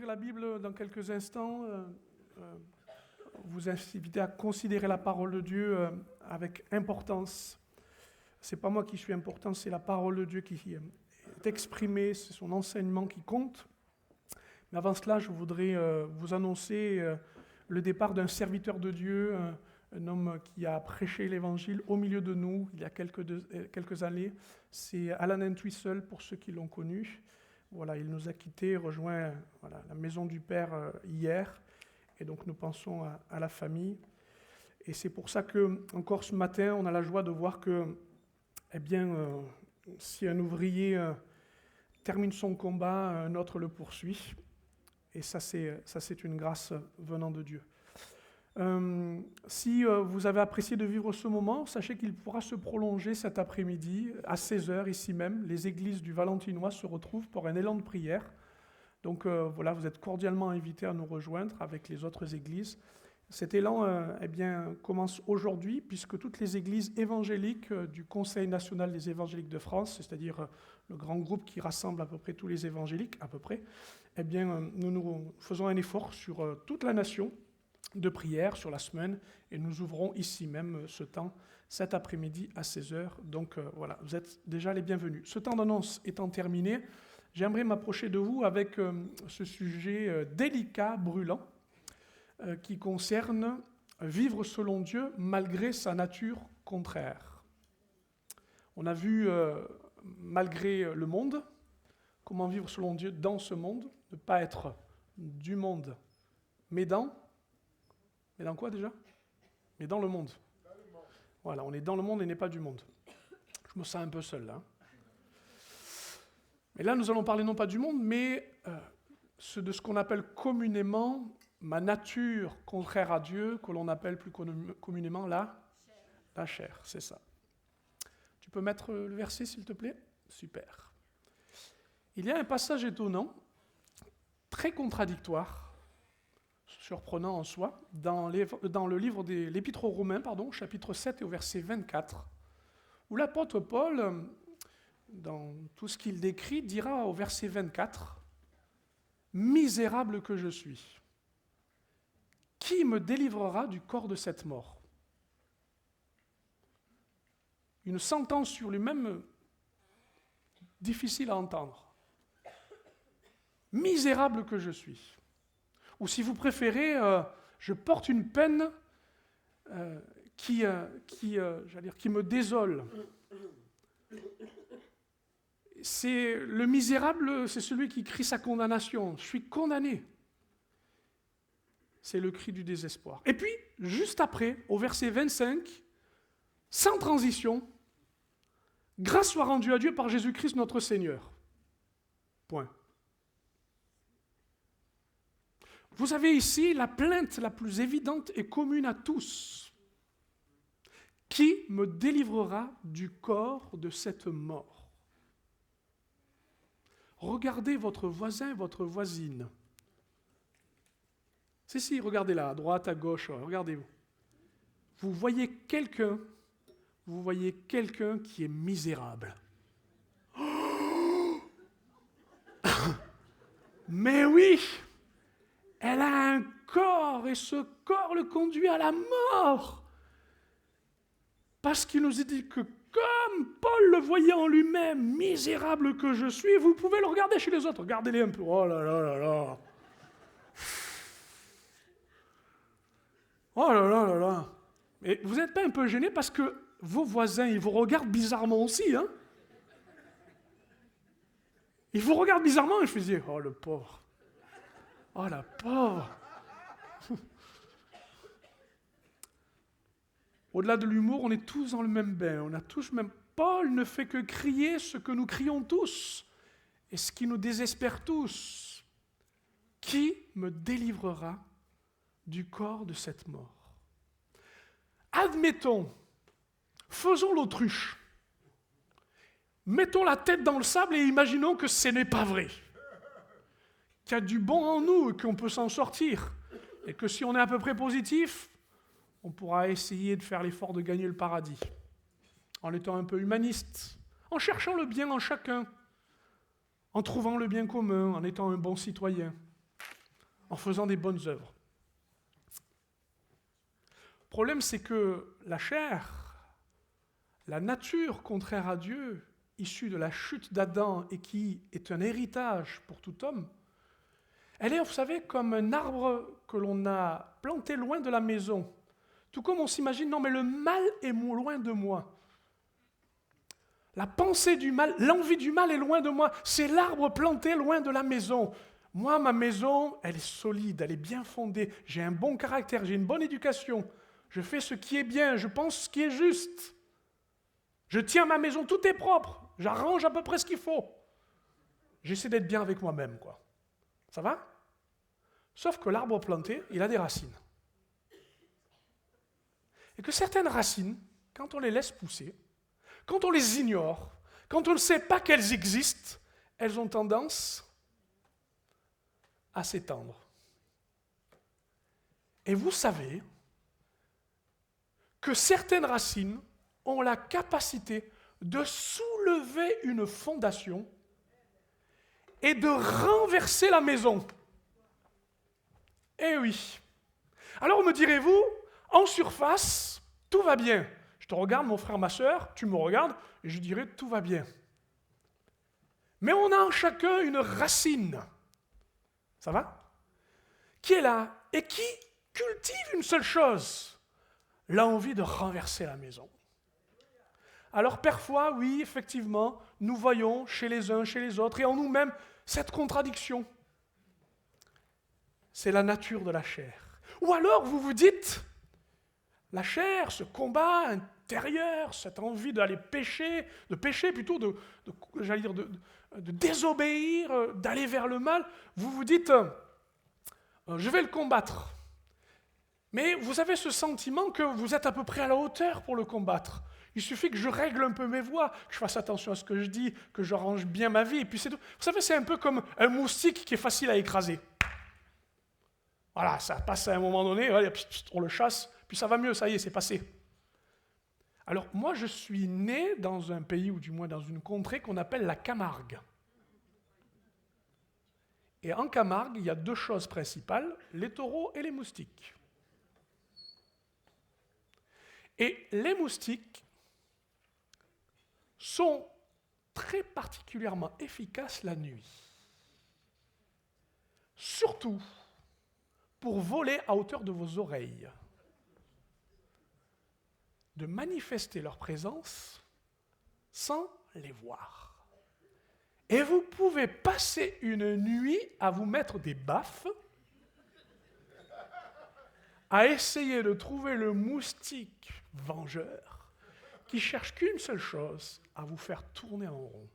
ouvrir la Bible dans quelques instants, vous inviter à considérer la parole de Dieu avec importance. C'est pas moi qui suis important, c'est la parole de Dieu qui est exprimée, c'est son enseignement qui compte. Mais avant cela, je voudrais vous annoncer le départ d'un serviteur de Dieu, un homme qui a prêché l'Évangile au milieu de nous il y a quelques années. C'est Alan Entwistle, pour ceux qui l'ont connu. Voilà, il nous a quittés, rejoint la maison du Père hier. Et donc nous pensons à la famille. Et c'est pour ça que, encore ce matin, on a la joie de voir que, si un ouvrier termine son combat, un autre le poursuit. Et ça, c'est une grâce venant de Dieu. Si vous avez apprécié de vivre ce moment, sachez qu'il pourra se prolonger cet après-midi à 16h, ici même. Les églises du Valentinois se retrouvent pour un élan de prière. Donc vous êtes cordialement invités à nous rejoindre avec les autres églises. Cet élan commence aujourd'hui, puisque toutes les églises évangéliques du Conseil national des évangéliques de France, c'est-à-dire le grand groupe qui rassemble à peu près tous les évangéliques, nous faisons un effort sur toute la nation de prière sur la semaine, et nous ouvrons ici même ce temps, cet après-midi à 16h. Donc vous êtes déjà les bienvenus. Ce temps d'annonce étant terminé, j'aimerais m'approcher de vous avec ce sujet délicat, brûlant, qui concerne vivre selon Dieu malgré sa nature contraire. On a vu, malgré le monde, comment vivre selon Dieu dans ce monde, ne pas être du monde, mais dans quoi déjà ? Mais dans le monde. Voilà, on est dans le monde et n'est pas du monde. Je me sens un peu seul là. Mais là, nous allons parler non pas du monde, mais de ce qu'on appelle communément ma nature contraire à Dieu, que l'on appelle plus communément la chair, c'est ça. Tu peux mettre le verset, s'il te plaît ? Super. Il y a un passage étonnant, très contradictoire, surprenant en soi, dans le livre de l'Épître aux Romains, chapitre 7 et au verset 24, où l'apôtre Paul, dans tout ce qu'il décrit, dira au verset 24, « Misérable que je suis, qui me délivrera du corps de cette mort ?» Une sentence sur lui-même difficile à entendre. « Misérable que je suis ». Ou si vous préférez, je porte une peine qui me désole. Le misérable, c'est celui qui crie sa condamnation. Je suis condamné. C'est le cri du désespoir. Et puis, juste après, au verset 25, sans transition, « Grâce soit rendue à Dieu par Jésus-Christ notre Seigneur. » Point. Vous avez ici la plainte la plus évidente et commune à tous. Qui me délivrera du corps de cette mort ? Regardez votre voisin, votre voisine. Si, regardez là, à droite, à gauche, regardez-vous. Vous voyez quelqu'un qui est misérable. Oh Mais oui, elle a un corps et ce corps le conduit à la mort. Parce qu'il nous est dit que comme Paul le voyait en lui-même, misérable que je suis, vous pouvez le regarder chez les autres. Regardez-les un peu. Oh là là là là. Oh là là là là. Mais vous n'êtes pas un peu gêné parce que vos voisins, ils vous regardent bizarrement aussi, hein ? Ils vous regardent bizarrement et je me dis, oh le pauvre. Oh la pauvre. Au-delà de l'humour, on est tous dans le même bain. On a tous même. Paul ne fait que crier ce que nous crions tous et ce qui nous désespère tous. Qui me délivrera du corps de cette mort ? Admettons, faisons l'autruche. Mettons la tête dans le sable et imaginons que ce n'est pas vrai. Qu'il y a du bon en nous et qu'on peut s'en sortir. Et que si on est à peu près positif, on pourra essayer de faire l'effort de gagner le paradis. En étant un peu humaniste, en cherchant le bien en chacun, en trouvant le bien commun, en étant un bon citoyen. en faisant des bonnes œuvres. Le problème, c'est que la chair, la nature contraire à Dieu, issue de la chute d'Adam et qui est un héritage pour tout homme, elle est, vous savez, comme un arbre que l'on a planté loin de la maison. Tout comme on s'imagine, non mais le mal est loin de moi. La pensée du mal, l'envie du mal est loin de moi. C'est l'arbre planté loin de la maison. Moi, ma maison, elle est solide, elle est bien fondée. J'ai un bon caractère, j'ai une bonne éducation. Je fais ce qui est bien, je pense ce qui est juste. Je tiens ma maison, tout est propre. J'arrange à peu près ce qu'il faut. J'essaie d'être bien avec moi-même, quoi. Ça va? Sauf que l'arbre planté, il a des racines. Et que certaines racines, quand on les laisse pousser, quand on les ignore, quand on ne sait pas qu'elles existent, elles ont tendance à s'étendre. Et vous savez que certaines racines ont la capacité de soulever une fondation et de renverser la maison. Eh oui. Alors me direz-vous, en surface, tout va bien. Je te regarde, mon frère, ma sœur, tu me regardes, et je dirais tout va bien. Mais on a en chacun une racine. Ça va? Qui est là et qui cultive une seule chose, l'envie de renverser la maison. Alors parfois, oui, effectivement, nous voyons chez les uns, chez les autres, et en nous-mêmes, cette contradiction. C'est la nature de la chair. Ou alors vous vous dites, la chair, ce combat intérieur, cette envie d'aller pécher, de pécher plutôt, de désobéir, d'aller vers le mal, vous vous dites, je vais le combattre. Mais vous avez ce sentiment que vous êtes à peu près à la hauteur pour le combattre. Il suffit que je règle un peu mes voix, que je fasse attention à ce que je dis, que j'arrange bien ma vie, et puis c'est tout. Vous savez, c'est un peu comme un moustique qui est facile à écraser. Voilà, ça passe à un moment donné, on le chasse, puis ça va mieux, ça y est, c'est passé. Alors moi, je suis né dans un pays, ou du moins dans une contrée qu'on appelle la Camargue. Et en Camargue, il y a deux choses principales, les taureaux et les moustiques. Et les moustiques sont très particulièrement efficaces la nuit. Surtout pour voler à hauteur de vos oreilles. De manifester leur présence sans les voir. Et vous pouvez passer une nuit à vous mettre des baffes, à essayer de trouver le moustique vengeur qui cherche qu'une seule chose, à vous faire tourner en rond.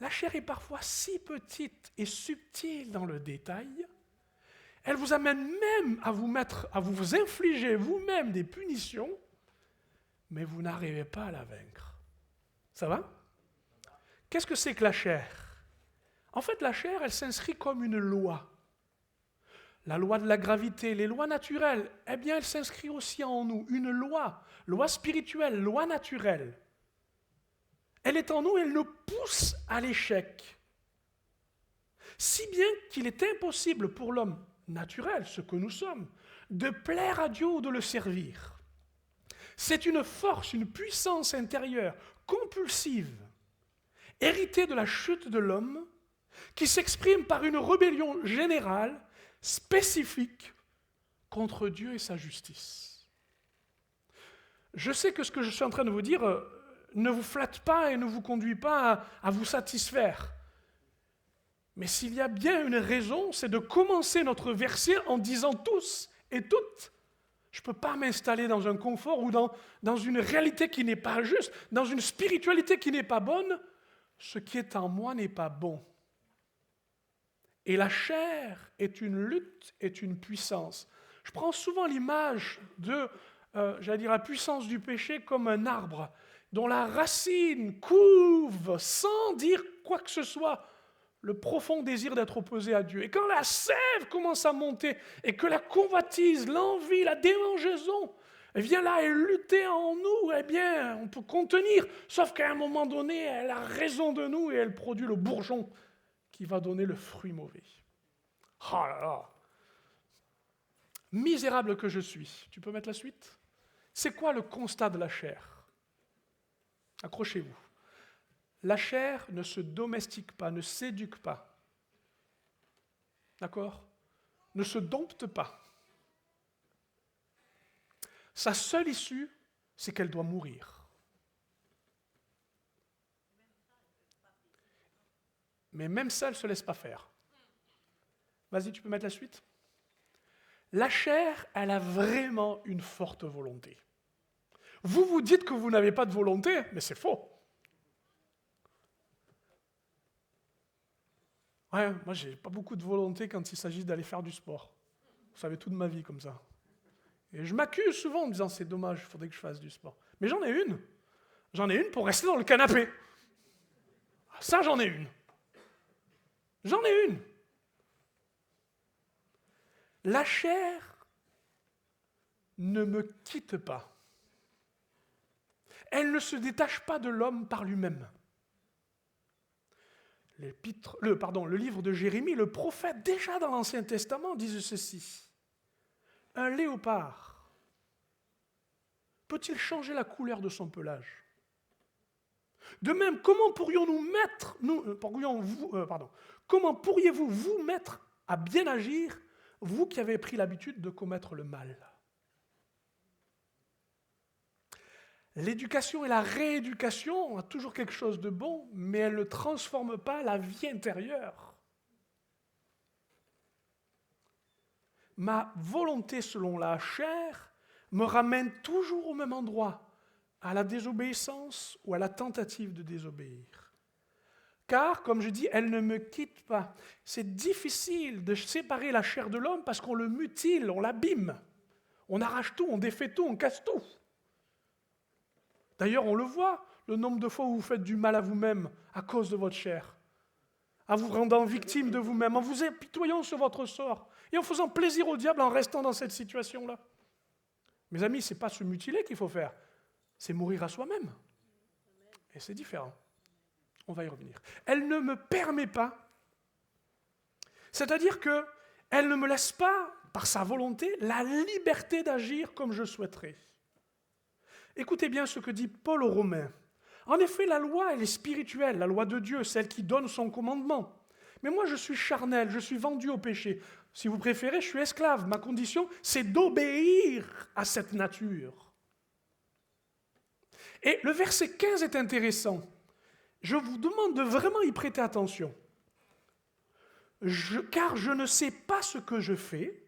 La chair est parfois si petite et subtile dans le détail, elle vous amène même à vous infliger vous-même des punitions, mais vous n'arrivez pas à la vaincre. Ça va? Qu'est-ce que c'est que la chair? En fait, la chair, elle s'inscrit comme une loi. La loi de la gravité, les lois naturelles, eh bien, elle s'inscrit aussi en nous. Une loi spirituelle, loi naturelle. Elle est en nous et elle nous pousse à l'échec. Si bien qu'il est impossible pour l'homme naturel, ce que nous sommes, de plaire à Dieu ou de le servir. C'est une force, une puissance intérieure, compulsive, héritée de la chute de l'homme, qui s'exprime par une rébellion générale, spécifique, contre Dieu et sa justice. Je sais que ce que je suis en train de vous dire ne vous flatte pas et ne vous conduit pas à vous satisfaire. Mais s'il y a bien une raison, c'est de commencer notre verset en disant tous et toutes, je ne peux pas m'installer dans un confort ou dans une réalité qui n'est pas juste, dans une spiritualité qui n'est pas bonne. Ce qui est en moi n'est pas bon. Et la chair est une lutte, est une puissance. Je prends souvent l'image de, la puissance du péché comme un arbre dont la racine couve sans dire quoi que ce soit le profond désir d'être opposé à Dieu. Et quand la sève commence à monter et que la convoitise, l'envie, la démangeaison vient là et lutter en nous, eh bien, on peut contenir. Sauf qu'à un moment donné, elle a raison de nous et elle produit le bourgeon qui va donner le fruit mauvais. Oh là là. Misérable que je suis. Tu peux mettre la suite? C'est quoi le constat de la chair? Accrochez-vous. La chair ne se domestique pas, ne s'éduque pas. D'accord? Ne se dompte pas. Sa seule issue, c'est qu'elle doit mourir. Mais même ça, elle ne se laisse pas faire. Vas-y, tu peux mettre la suite? La chair, elle a vraiment une forte volonté. Vous vous dites que vous n'avez pas de volonté, mais c'est faux. Ouais, moi, j'ai pas beaucoup de volonté quand il s'agit d'aller faire du sport. Vous savez, toute ma vie comme ça. Et je m'accuse souvent en me disant, c'est dommage, il faudrait que je fasse du sport. Mais j'en ai une. J'en ai une pour rester dans le canapé. Ça, j'en ai une. J'en ai une. La chair ne me quitte pas. Elle ne se détache pas de l'homme par lui-même. Le livre de Jérémie, le prophète, déjà dans l'Ancien Testament, dit ceci. Un léopard peut-il changer la couleur de son pelage? De même, comment pourriez-vous vous mettre à bien agir, vous qui avez pris l'habitude de commettre le mal? L'éducation et la rééducation ont toujours quelque chose de bon, mais elles ne transforment pas la vie intérieure. Ma volonté selon la chair me ramène toujours au même endroit, à la désobéissance ou à la tentative de désobéir. Car, comme je dis, elle ne me quitte pas. C'est difficile de séparer la chair de l'homme parce qu'on le mutile, on l'abîme. On arrache tout, on défait tout, on casse tout. D'ailleurs, on le voit, le nombre de fois où vous faites du mal à vous-même à cause de votre chair, en vous rendant victime de vous-même, en vous apitoyant sur votre sort et en faisant plaisir au diable en restant dans cette situation-là. Mes amis, ce n'est pas se mutiler qu'il faut faire, c'est mourir à soi-même. Et c'est différent. On va y revenir. Elle ne me permet pas, c'est-à-dire qu'elle ne me laisse pas, par sa volonté, la liberté d'agir comme je souhaiterais. Écoutez bien ce que dit Paul aux Romains. En effet, la loi, elle est spirituelle, la loi de Dieu, celle qui donne son commandement. Mais moi, je suis charnel, je suis vendu au péché. Si vous préférez, je suis esclave. Ma condition, c'est d'obéir à cette nature. Et le verset 15 est intéressant. Je vous demande de vraiment y prêter attention. Car je ne sais pas ce que je fais,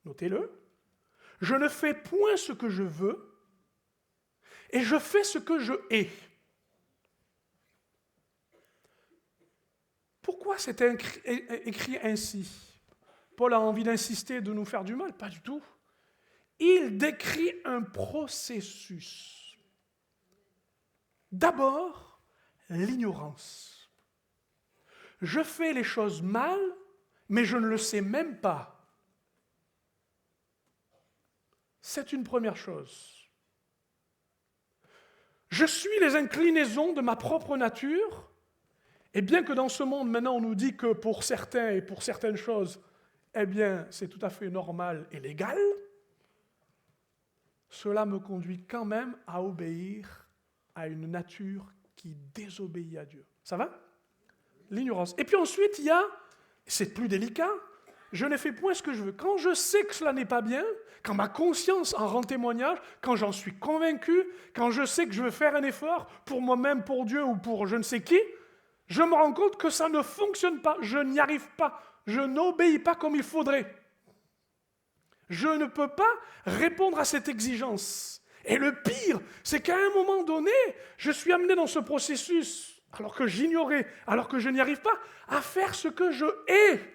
notez-le, je ne fais point ce que je veux, et je fais ce que je hais. Pourquoi c'est écrit ainsi? Paul a envie d'insister de nous faire du mal? Pas du tout. Il décrit un processus. D'abord, l'ignorance. Je fais les choses mal, mais je ne le sais même pas. C'est une première chose. Je suis les inclinaisons de ma propre nature, et bien que dans ce monde, maintenant, on nous dit que pour certains et pour certaines choses, eh bien, c'est tout à fait normal et légal, cela me conduit quand même à obéir à une nature qui désobéit à Dieu. Ça va? L'ignorance. Et puis ensuite, il y a, c'est plus délicat, je ne fais point ce que je veux. Quand je sais que cela n'est pas bien, quand ma conscience en rend témoignage, quand j'en suis convaincu, quand je sais que je veux faire un effort pour moi-même, pour Dieu ou pour je ne sais qui, je me rends compte que ça ne fonctionne pas, je n'y arrive pas, je n'obéis pas comme il faudrait. Je ne peux pas répondre à cette exigence. Et le pire, c'est qu'à un moment donné, je suis amené dans ce processus, alors que j'ignorais, alors que je n'y arrive pas, à faire ce que je hais.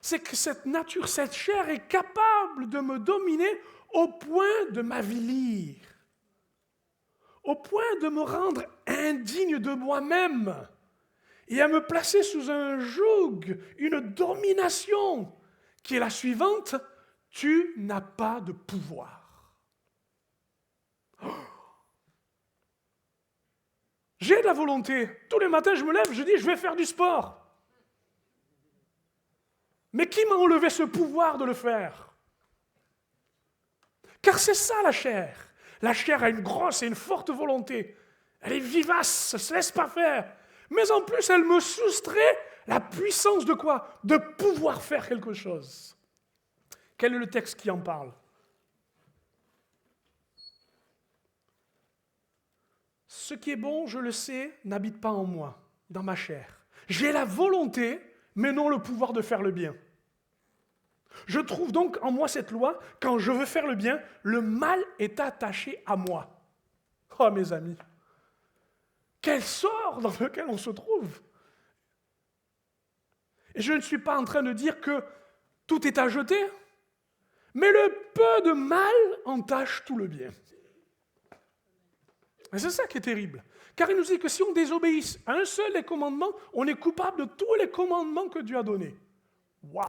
C'est que cette nature, cette chair est capable de me dominer au point de m'avilir, au point de me rendre indigne de moi-même et à me placer sous un joug, une domination qui est la suivante: tu n'as pas de pouvoir. Oh. J'ai de la volonté. Tous les matins, je me lève, je dis, je vais faire du sport. Mais qui m'a enlevé ce pouvoir de le faire? Car c'est ça la chair. La chair a une grosse et une forte volonté. Elle est vivace, elle ne se laisse pas faire. Mais en plus, elle me soustrait la puissance de quoi? De pouvoir faire quelque chose. Quel est le texte qui en parle? Ce qui est bon, je le sais, n'habite pas en moi, dans ma chair. J'ai la volonté, mais non le pouvoir de faire le bien. Je trouve donc en moi cette loi, quand je veux faire le bien, le mal est attaché à moi. Oh mes amis, quel sort dans lequel on se trouve! Et je ne suis pas en train de dire que tout est à jeter, mais le peu de mal entache tout le bien. Et c'est ça qui est terrible. Car il nous dit que si on désobéit à un seul des commandements, on est coupable de tous les commandements que Dieu a donnés. Waouh!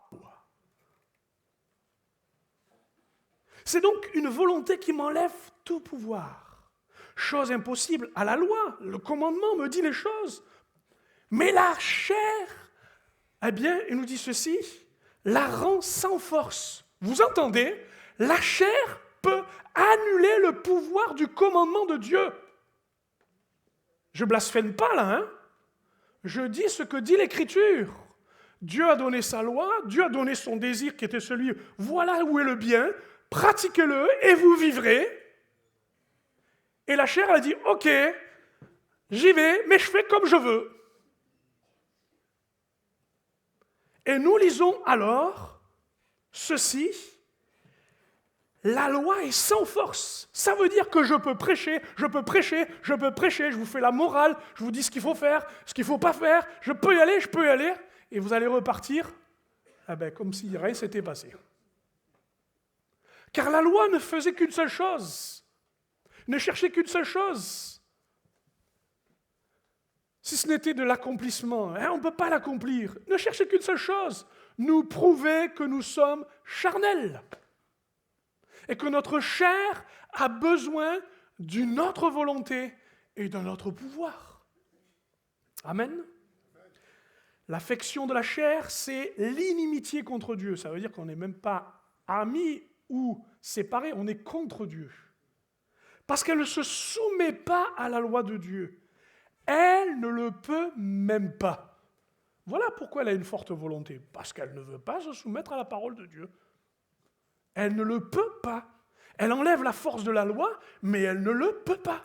C'est donc une volonté qui m'enlève tout pouvoir. Chose impossible à la loi, le commandement me dit les choses. Mais la chair, eh bien, il nous dit ceci, la rend sans force. Vous entendez? La chair peut annuler le pouvoir du commandement de Dieu. Je blasphème pas là, hein? Je dis ce que dit l'Écriture. Dieu a donné sa loi, Dieu a donné son désir qui était celui, voilà où est le bien, pratiquez-le et vous vivrez. Et la chair, elle a dit, ok, j'y vais, mais je fais comme je veux. Et nous lisons alors ceci, la loi est sans force. Ça veut dire que je peux prêcher, je vous fais la morale, je vous dis ce qu'il faut faire, ce qu'il ne faut pas faire, je peux y aller, et vous allez repartir comme si rien s'était passé. Car la loi ne faisait qu'une seule chose, ne cherchait qu'une seule chose. Si ce n'était de l'accomplissement, on ne peut pas l'accomplir. Ne cherchez qu'une seule chose, nous prouver que nous sommes charnels. Et que notre chair a besoin d'une autre volonté et d'un autre pouvoir. Amen. L'affection de la chair, c'est l'inimitié contre Dieu. Ça veut dire qu'on n'est même pas amis ou séparés, on est contre Dieu. Parce qu'elle ne se soumet pas à la loi de Dieu. Elle ne le peut même pas. Voilà pourquoi elle a une forte volonté. Parce qu'elle ne veut pas se soumettre à la parole de Dieu. Elle ne le peut pas. Elle enlève la force de la loi, mais elle ne le peut pas.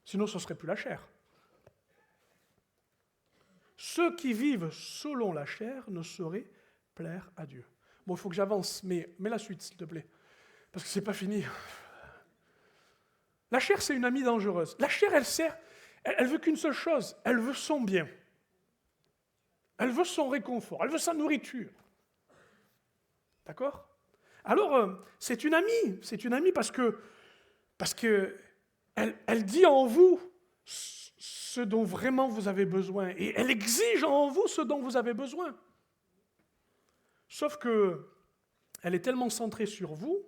Sinon, ce ne serait plus la chair. Ceux qui vivent selon la chair ne sauraient plaire à Dieu. Bon, il faut que j'avance, mais mets la suite, s'il te plaît. Parce que ce n'est pas fini. La chair, c'est une amie dangereuse. La chair, elle veut qu'une seule chose. Elle veut son bien. Elle veut son réconfort. Elle veut sa nourriture. D'accord ? Alors, c'est une amie parce que elle dit en vous ce dont vraiment vous avez besoin, et elle exige en vous ce dont vous avez besoin. Sauf que elle est tellement centrée sur vous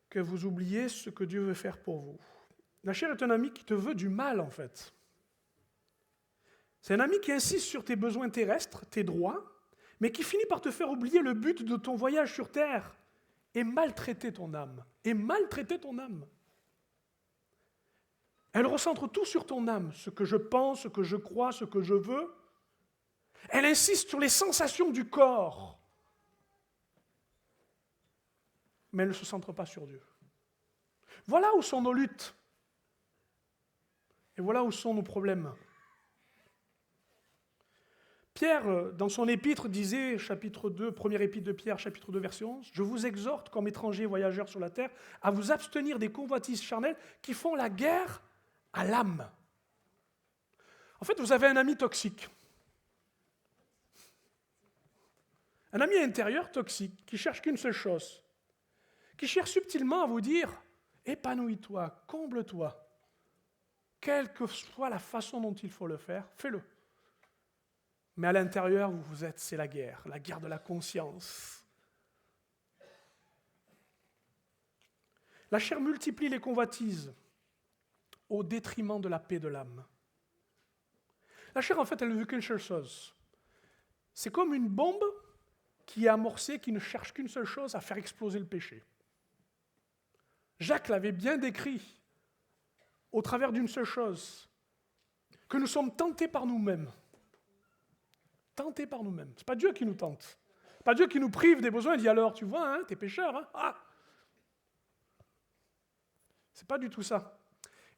que vous oubliez ce que Dieu veut faire pour vous. La chair est un ami qui te veut du mal, en fait. C'est un ami qui insiste sur tes besoins terrestres, tes droits, mais qui finit par te faire oublier le but de ton voyage sur terre et maltraiter ton âme. Elle recentre tout sur ton âme, ce que je pense, ce que je crois, ce que je veux. Elle insiste sur les sensations du corps, mais elle ne se centre pas sur Dieu. Voilà où sont nos luttes. Et voilà où sont nos problèmes. Pierre, dans son épître, disait, chapitre 2, première épître de Pierre, chapitre 2, verset 11, « Je vous exhorte, comme étrangers voyageurs sur la terre, à vous abstenir des convoitises charnelles qui font la guerre à l'âme. » En fait, vous avez un ami toxique. Un ami intérieur toxique qui cherche qu'une seule chose, qui cherche subtilement à vous dire « Épanouis-toi, comble-toi. Quelle que soit la façon dont il faut le faire, fais-le. » Mais à l'intérieur, c'est la guerre de la conscience. La chair multiplie les convoitises au détriment de la paix de l'âme. La chair, en fait, elle ne veut qu'une seule chose, c'est comme une bombe qui est amorcée, qui ne cherche qu'une seule chose, à faire exploser le péché. Jacques l'avait bien décrit au travers d'une seule chose, que nous sommes tentés par nous-mêmes. Tentés par nous-mêmes. Ce n'est pas Dieu qui nous tente. Pas Dieu qui nous prive des besoins et dit alors, tu vois, hein, t'es pécheur. Hein, ah. C'est pas du tout ça.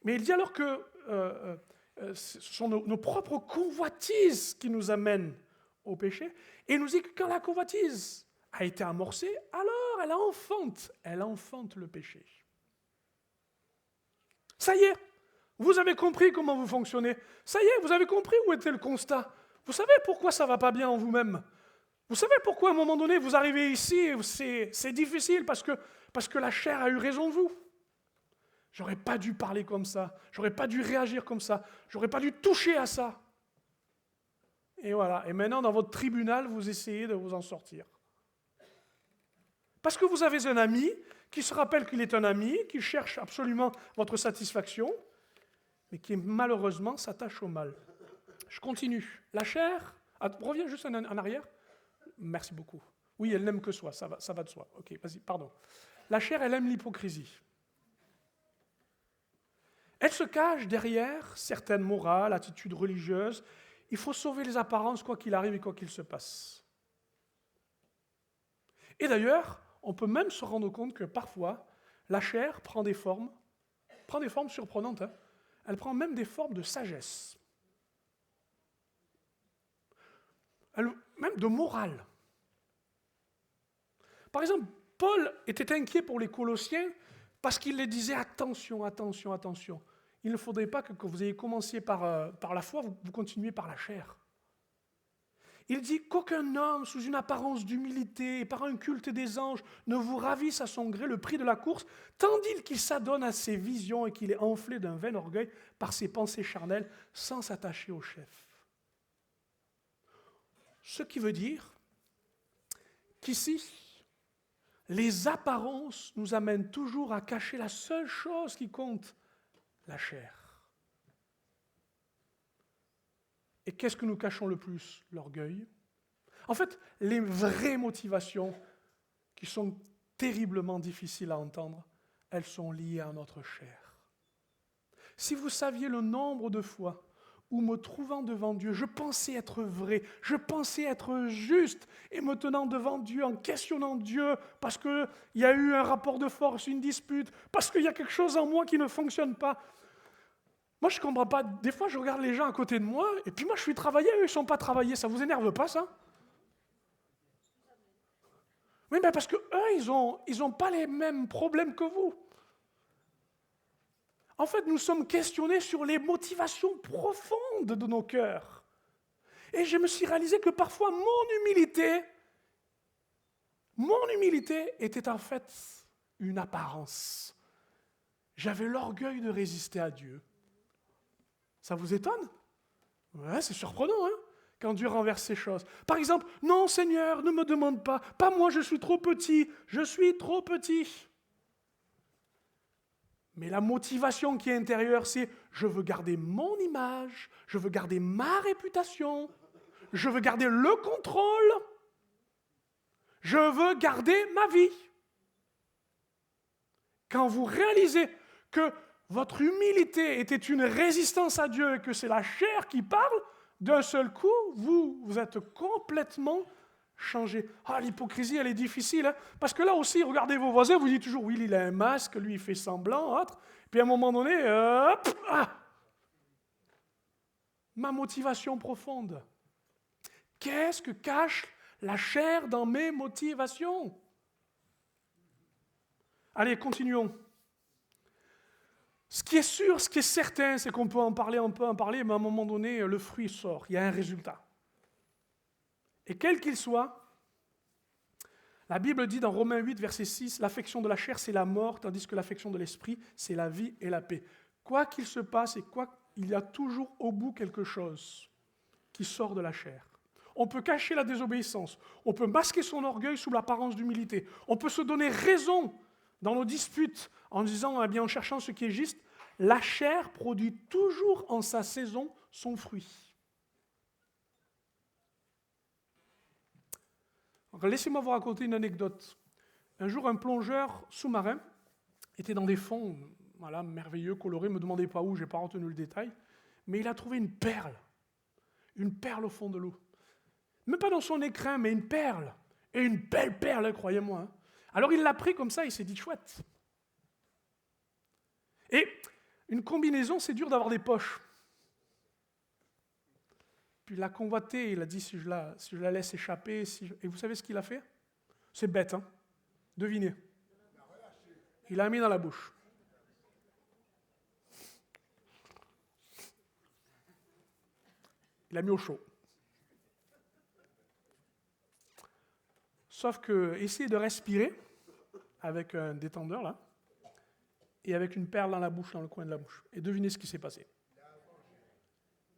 Mais il dit alors que ce sont nos propres convoitises qui nous amènent au péché. Et il nous dit que quand la convoitise a été amorcée, alors elle enfante le péché. Ça y est, vous avez compris comment vous fonctionnez. Ça y est, vous avez compris où était le constat. Vous savez pourquoi ça ne va pas bien en vous-même. Vous savez pourquoi à un moment donné vous arrivez ici et c'est difficile parce que la chair a eu raison de vous. J'aurais pas dû parler comme ça, j'aurais pas dû réagir comme ça, j'aurais pas dû toucher à ça. Et voilà, et maintenant dans votre tribunal, vous essayez de vous en sortir. Parce que vous avez un ami qui se rappelle qu'il est un ami, qui cherche absolument votre satisfaction, mais qui malheureusement s'attache au mal. Je continue. La chair, reviens juste en arrière. Merci beaucoup. Oui, elle n'aime que soi, ça va de soi. Ok, vas-y, pardon. La chair, elle aime l'hypocrisie. Elle se cache derrière certaines morales, attitudes religieuses. Il faut sauver les apparences quoi qu'il arrive et quoi qu'il se passe. Et d'ailleurs, on peut même se rendre compte que parfois, la chair prend des formes surprenantes. Hein. Elle prend même des formes de sagesse. Même de morale. Par exemple, Paul était inquiet pour les Colossiens parce qu'il les disait attention, attention, attention. Il ne faudrait pas que vous ayez commencé par la foi, vous continuez par la chair. Il dit qu'aucun homme, sous une apparence d'humilité et par un culte des anges, ne vous ravisse à son gré le prix de la course, tandis qu'il s'adonne à ses visions et qu'il est enflé d'un vain orgueil par ses pensées charnelles, sans s'attacher au chef. Ce qui veut dire qu'ici, les apparences nous amènent toujours à cacher la seule chose qui compte, la chair. Et qu'est-ce que nous cachons le plus? L'orgueil. En fait, les vraies motivations, qui sont terriblement difficiles à entendre, elles sont liées à notre chair. Si vous saviez le nombre de fois où, me trouvant devant Dieu, je pensais être vrai, je pensais être juste, et me tenant devant Dieu, en questionnant Dieu, parce qu'il y a eu un rapport de force, une dispute, parce qu'il y a quelque chose en moi qui ne fonctionne pas. Moi, je ne comprends pas. Des fois, je regarde les gens à côté de moi, et puis moi, je suis travaillé, eux, ils ne sont pas travaillés. Ça ne vous énerve pas, ça? Oui, mais parce qu'eux, ils n'ont pas les mêmes problèmes que vous. En fait, nous sommes questionnés sur les motivations profondes de nos cœurs. Et je me suis réalisé que parfois, mon humilité était en fait une apparence. J'avais l'orgueil de résister à Dieu. Ça vous étonne? Ouais, c'est surprenant, hein, quand Dieu renverse ces choses. Par exemple, non Seigneur, ne me demande pas, pas moi, je suis trop petit. Mais la motivation qui est intérieure, c'est je veux garder mon image, je veux garder ma réputation, je veux garder le contrôle, je veux garder ma vie. Quand vous réalisez que votre humilité était une résistance à Dieu et que c'est la chair qui parle, d'un seul coup, vous êtes complètement changé. Ah, l'hypocrisie, elle est difficile, hein, parce que là aussi, regardez vos voisins, vous dites toujours, oui, il a un masque, lui, il fait semblant, autre. Puis à un moment donné, ma motivation profonde. Qu'est-ce que cache la chair dans mes motivations? Allez, continuons. Ce qui est sûr, ce qui est certain, c'est qu'on peut en parler, mais à un moment donné, le fruit sort, il y a un résultat. Et quel qu'il soit, la Bible dit dans Romains 8, verset 6, l'affection de la chair, c'est la mort, tandis que l'affection de l'esprit, c'est la vie et la paix. Quoi qu'il se passe, il y a toujours au bout quelque chose qui sort de la chair. On peut cacher la désobéissance, on peut masquer son orgueil sous l'apparence d'humilité, on peut se donner raison dans nos disputes en disant, eh bien, en cherchant ce qui est juste, la chair produit toujours en sa saison son fruit. Alors, laissez-moi vous raconter une anecdote. Un jour, un plongeur sous-marin était dans des fonds, voilà, merveilleux, colorés, ne me demandez pas où, je n'ai pas retenu le détail, mais il a trouvé une perle au fond de l'eau. Même pas dans son écrin, mais une perle. Et une belle perle, croyez-moi. Hein. Alors il l'a pris comme ça, il s'est dit chouette. Et une combinaison, c'est dur d'avoir des poches. Puis il l'a convoité, il a dit si je la laisse échapper. Et vous savez ce qu'il a fait? C'est bête, hein? Devinez. Il l'a mis dans la bouche. Il l'a mis au chaud. Sauf que, essayez de respirer avec un détendeur, là, et avec une perle dans la bouche, dans le coin de la bouche. Et devinez ce qui s'est passé.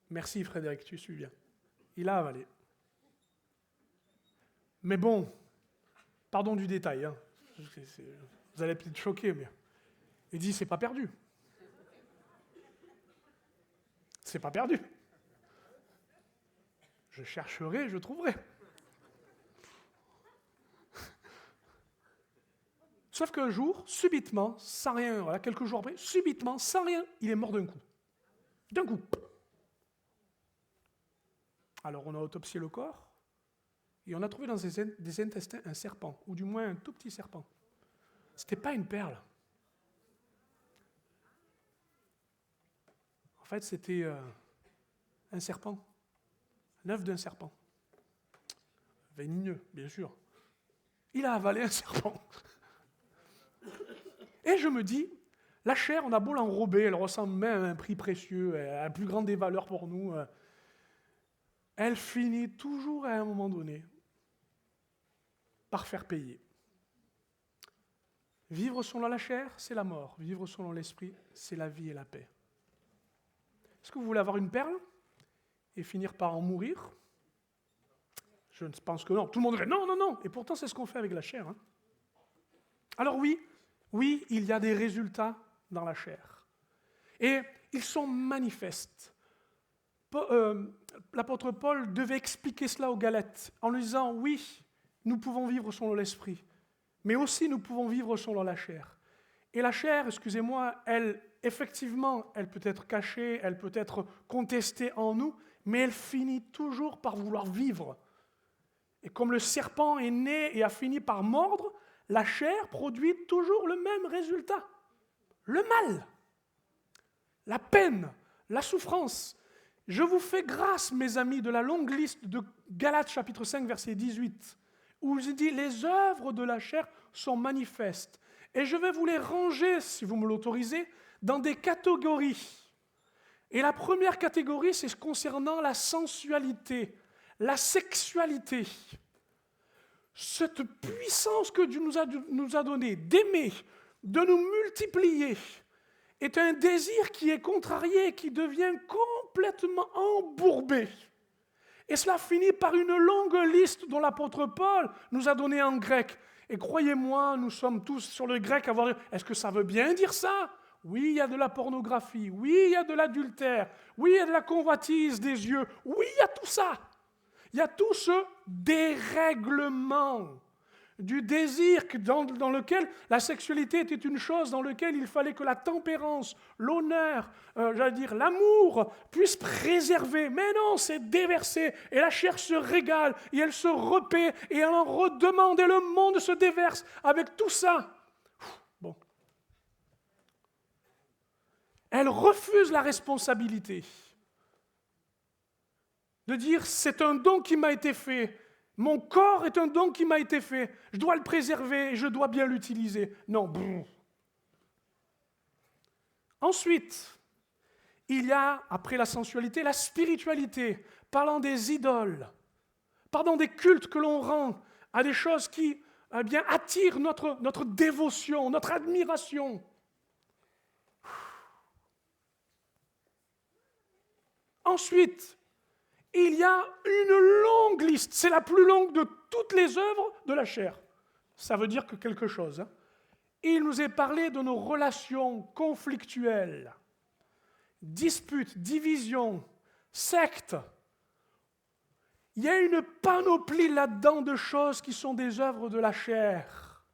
Merci Frédéric, tu suis bien. Il a avalé. Mais bon, pardon du détail, hein. Vous allez peut-être choquer, mais il dit c'est pas perdu. C'est pas perdu. Je chercherai, je trouverai. Sauf qu'un jour, subitement, sans rien, voilà, quelques jours après, subitement, sans rien, il est mort d'un coup. D'un coup. Alors on a autopsié le corps, et on a trouvé dans des intestins un serpent, ou du moins un tout petit serpent. C'était pas une perle. En fait, c'était un serpent, un œuf d'un serpent. Vénineux, bien sûr. Il a avalé un serpent. Et je me dis, la chair, on a beau l'enrober, elle ressemble même à un prix précieux, elle a la plus grande des valeurs pour nous. Elle finit toujours à un moment donné par faire payer. Vivre selon la chair, c'est la mort. Vivre selon l'esprit, c'est la vie et la paix. Est-ce que vous voulez avoir une perle et finir par en mourir? Je pense que non. Tout le monde dirait non, non, non. Et pourtant, c'est ce qu'on fait avec la chair. Hein. Alors oui, il y a des résultats dans la chair. Et ils sont manifestes. L'apôtre Paul devait expliquer cela aux Galates en lui disant, oui, nous pouvons vivre selon l'esprit, mais aussi nous pouvons vivre selon la chair. Et la chair, excusez-moi, effectivement, elle peut être cachée, elle peut être contestée en nous, mais elle finit toujours par vouloir vivre. Et comme le serpent est né et a fini par mordre, la chair produit toujours le même résultat. Le mal, la peine, la souffrance. Je vous fais grâce, mes amis, de la longue liste de Galates chapitre 5, verset 18, où il dit « Les œuvres de la chair sont manifestes ». Et je vais vous les ranger, si vous me l'autorisez, dans des catégories. Et la première catégorie, c'est concernant la sensualité, la sexualité. Cette puissance que Dieu nous a donnée d'aimer, de nous multiplier, est un désir qui est contrarié, qui devient complètement embourbé. Et cela finit par une longue liste dont l'apôtre Paul nous a donné en grec. Et croyez-moi, nous sommes tous sur le grec à voir, est-ce que ça veut bien dire ça? Oui, il y a de la pornographie, oui, il y a de l'adultère, oui, il y a de la convoitise des yeux, oui, il y a tout ça. Il y a tout ce dérèglement du désir dans lequel la sexualité était une chose dans laquelle il fallait que la tempérance, l'honneur, l'amour puissent préserver. Mais non, c'est déversé et la chair se régale et elle se repaît et elle en redemande et le monde se déverse avec tout ça. Bon. Elle refuse la responsabilité de dire c'est un don qui m'a été fait. Mon corps est un don qui m'a été fait. Je dois le préserver et je dois bien l'utiliser. Non. Ensuite, il y a, après la sensualité, la spiritualité, parlant des idoles, parlant des cultes que l'on rend à des choses qui attirent notre dévotion, notre admiration. Ensuite, il y a une longue liste, c'est la plus longue de toutes les œuvres de la chair. Ça veut dire que quelque chose. Hein. Il nous est parlé de nos relations conflictuelles, disputes, divisions, sectes. Il y a une panoplie là-dedans de choses qui sont des œuvres de la chair.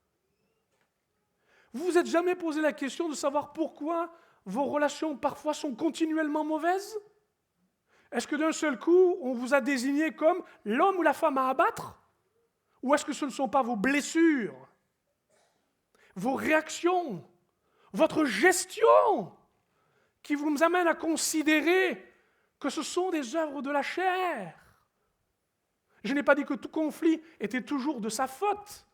Vous vous êtes jamais posé la question de savoir pourquoi vos relations parfois sont continuellement mauvaises? Est-ce que d'un seul coup, on vous a désigné comme l'homme ou la femme à abattre? Ou est-ce que ce ne sont pas vos blessures, vos réactions, votre gestion qui vous amènent à considérer que ce sont des œuvres de la chair? Je n'ai pas dit que tout conflit était toujours de sa faute.